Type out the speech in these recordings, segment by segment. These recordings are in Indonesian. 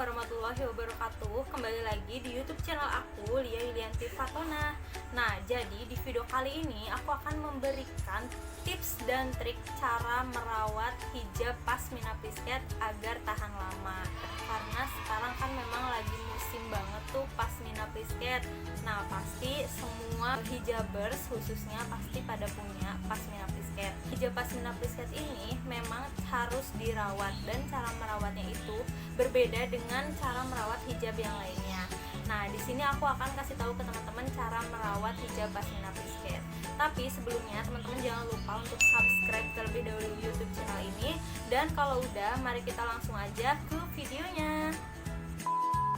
warahmatullahi wabarakatuh. Kembali lagi di YouTube channel aku, Lia Yulianti Fatona. Nah, jadi di video kali ini aku akan memberikan tips dan trik cara merawat hijab pasmina plisket agar tahan lama. Karena sekarang kan memang lagi musim banget tuh pasmina plisket. Nah, pasti semua hijabers khususnya pasti pada punya pasmina plisket. Hijab pasmina plisket ini memang harus dirawat, dan cara merawatnya itu berbeda dengan cara merawat hijab yang lainnya. Nah, di sini aku akan kasih tahu ke teman-teman cara merawat hijab pasmina plisket. Tapi sebelumnya teman-teman jangan lupa untuk subscribe terlebih dahulu YouTube channel ini. Dan kalau udah, mari kita langsung aja ke videonya.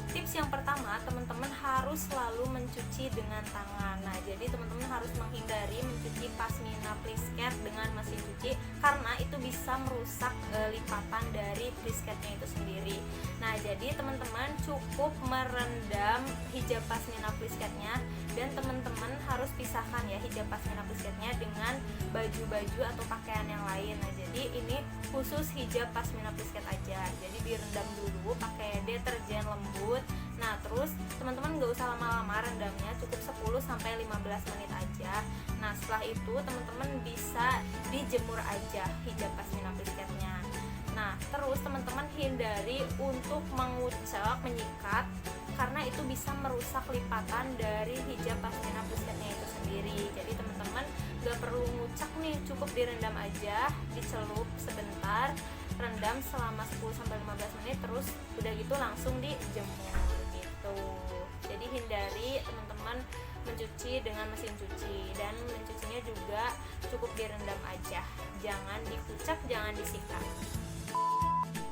Tips yang pertama, teman-teman harus selalu mencuci dengan tangan. Nah, jadi teman-teman harus menghindari mencuci pasmina plisket dengan mesin cuci, karena itu bisa merusak lipatan dari plisketnya itu sendiri. Nah, jadi teman-teman cukup merendam hijab pasmina plisketnya, dan teman-teman harus pisahkan ya hijab pasmina plisketnya dengan baju-baju atau pakaian yang lain. Nah, jadi ini khusus hijab pasmina plisket aja. Jadi direndam dulu pakai deterjen lembut. Nah, terus teman-teman nggak usah lama-lama rendamnya, cukup 10-15 menit aja. Nah, setelah itu teman-teman bisa dijemur aja hijab pasmina plisketnya. Nah, terus teman-teman hindari untuk mengucek, menyikat, karena itu bisa merusak lipatan dari hijab pasmina plisketnya itu sendiri. Jadi teman-teman nggak perlu ngucek nih, cukup direndam aja, dicelup sebentar, rendam selama 10-15 menit, terus udah gitu langsung dijemur gitu. Jadi hindari teman-teman mencuci dengan mesin cuci, dan mencucinya juga cukup direndam aja, jangan dikucek, jangan disikat.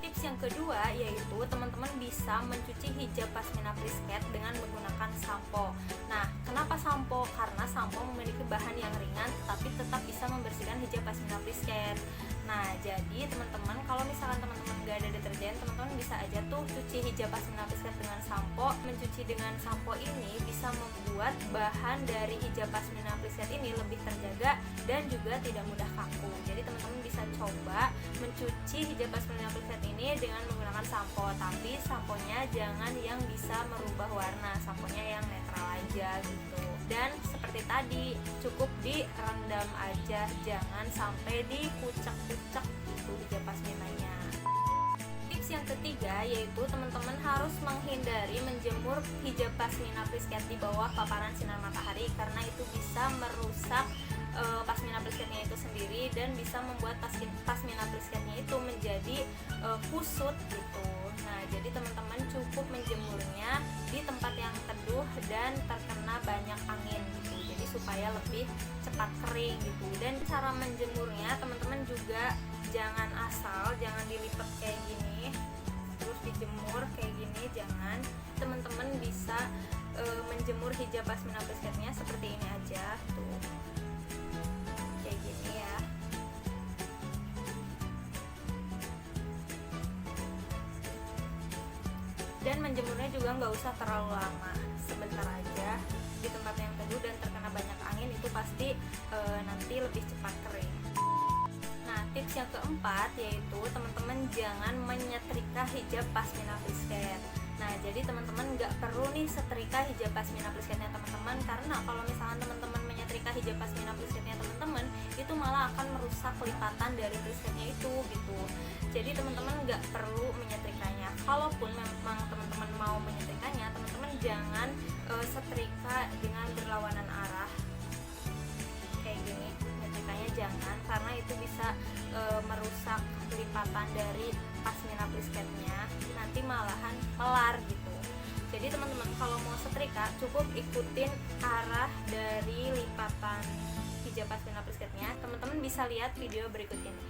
Tips yang kedua yaitu teman-teman bisa mencuci hijab pasmina plisket dengan menggunakan sampo. Nah, kenapa sampo? Karena sampo memiliki bahan yang ringan tapi tetap bisa membersihkan hijab pasmina plisket. Nah, jadi teman-teman kalau misalkan teman-teman gak ada deterjen, teman-teman bisa aja tuh cuci hijab pasmina plisket dengan sampo. Mencuci dengan sampo ini bisa membuat bahan dari hijab pasmina plisket ini lebih terjaga dan juga tidak mudah kaku. Jadi teman-teman bisa coba mencuci hijab pasmina plisket ini dengan menggunakan sampo, tapi samponya jangan yang bisa merubah warna, samponya yang netral aja gitu. Dan seperti tadi, cukup direndam aja, jangan sampai dikucek-kucek gitu hijab pasminanya. Tips yang ketiga yaitu teman-teman harus menghindari menjemur hijab pasmina plisket di bawah paparan sinar matahari, karena itu bisa merusak pasmina plisketnya itu sendiri dan bisa membuat pasmina plisketnya itu menjadi kusut gitu. Nah, jadi teman-teman cukup menjemurnya di tempat yang teduh dan terkena banyak angin gitu, jadi supaya lebih cepat kering gitu. Dan cara menjemurnya teman-teman juga jangan asal, jangan dilipat kayak gini terus dijemur kayak gini, jangan. Teman-teman bisa menjemur hijab pasmina plisketnya seperti ini aja tuh, kayak gini ya. Dan menjemurnya juga nggak usah terlalu lama, sebentar aja di tempat yang teduh dan terkena banyak angin, itu pasti nanti lebih cepat kering. Nah, tips yang keempat yaitu teman-teman jangan menyetrika hijab pasmina plisket. Nah, jadi teman-teman nggak perlu nih setrika hijab pasmina plisketnya teman-teman, karena kalau misalkan teman-teman menyetrika hijab pasmina plisketnya teman-teman, itu malah akan merusak lipatan dari plisketnya itu gitu. Jadi teman-teman nggak perlu menyetrikanya. Kalaupun memang teman-teman mau menyetrikanya, teman-teman jangan setrika dengan berlawanan arah kayak gini. Menyetrikanya jangan, karena itu bisa merusak lipatan dari pasmina plisketnya, nanti malahan melar gitu. Jadi teman-teman kalau mau setrika cukup ikutin arah dari lipatan hijab pasmina plisketnya. Teman-teman bisa lihat video berikut ini.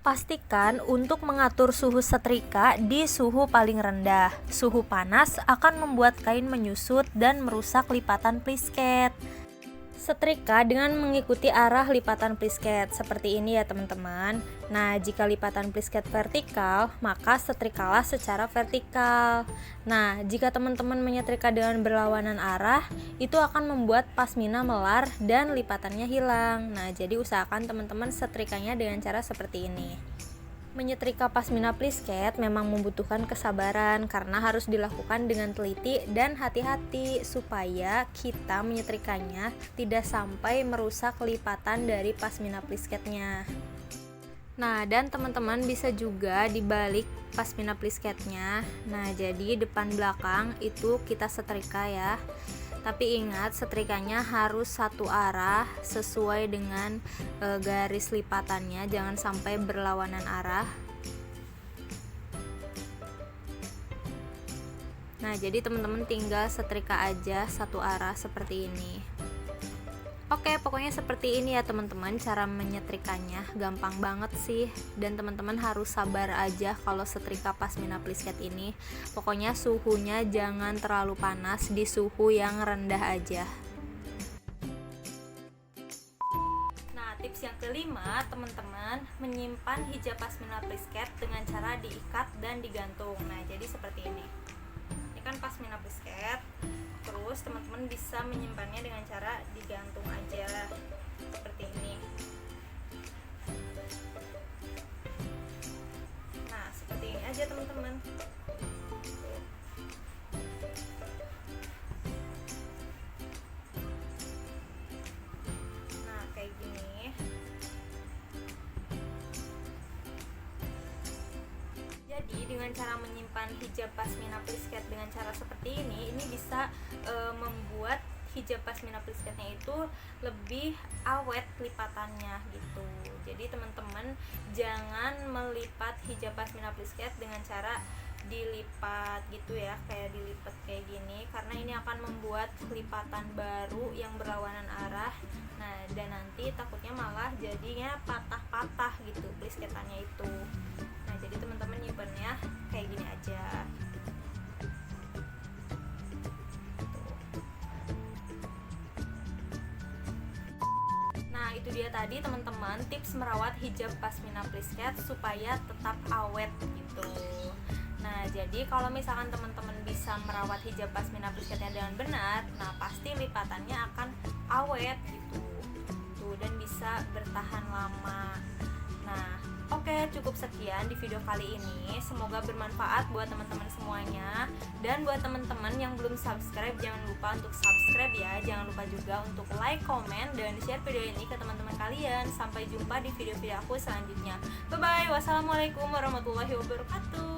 Pastikan untuk mengatur suhu setrika di suhu paling rendah. Suhu panas akan membuat kain menyusut dan merusak lipatan plisket. Setrika dengan mengikuti arah lipatan plisket seperti ini ya teman-teman. Nah, jika lipatan plisket vertikal, maka setrikalah secara vertikal. Nah, jika teman-teman menyetrika dengan berlawanan arah, itu akan membuat pasmina melar dan lipatannya hilang. Nah, jadi usahakan teman-teman setrikanya dengan cara seperti ini. Menyetrika pasmina plisket memang membutuhkan kesabaran karena harus dilakukan dengan teliti dan hati-hati supaya kita menyetrikanya tidak sampai merusak lipatan dari pasmina plisketnya. Nah, dan teman-teman bisa juga dibalik pasmina plisketnya. Nah, jadi depan belakang itu kita setrika ya. Tapi ingat, setrikanya harus satu arah sesuai dengan garis lipatannya, jangan sampai berlawanan arah. Nah, jadi teman-teman tinggal setrika aja satu arah seperti ini. Oke, pokoknya seperti ini ya teman-teman cara menyetrikanya. Gampang banget sih, dan teman-teman harus sabar aja kalau setrika pasmina plisket ini. Pokoknya suhunya jangan terlalu panas, di suhu yang rendah aja. Nah, tips yang kelima, teman-teman menyimpan hijab pasmina plisket dengan cara diikat dan digantung. Nah, jadi seperti ini. Ini kan pasmina plisket. Terus teman-teman bisa menyimpannya dengan cara digantung aja seperti ini. Nah, seperti ini aja teman-teman. Nah, kayak gini. Jadi dengan cara menyimpan hijab pasmina plisket dengan cara seperti ini bisa membuat hijab pasmina plisketnya itu lebih awet lipatannya gitu. Jadi teman-teman jangan melipat hijab pasmina plisket dengan cara dilipat gitu ya, kayak dilipat kayak gini, karena ini akan membuat lipatan baru yang berlawanan arah. Nah, dan nanti takutnya malah jadinya patah-patah gitu plisketannya itu. Nah, jadi teman-teman nyimpennya kayak gini aja. Nah, itu dia tadi teman-teman tips merawat hijab pasmina plisket supaya tetap awet gitu. Nah, jadi kalau misalkan teman-teman bisa merawat hijab pasmina plisketnya dengan benar, nah pasti lipatannya akan awet gitu. Tuh, dan bisa bertahan lama. Nah, oke, cukup sekian di video kali ini. Semoga bermanfaat buat teman-teman semuanya. Dan buat teman-teman yang belum subscribe, jangan lupa untuk subscribe ya. Jangan lupa juga untuk like, comment, dan share video ini ke teman-teman kalian. Sampai jumpa di video-video aku selanjutnya. Bye-bye. Wassalamualaikum warahmatullahi wabarakatuh.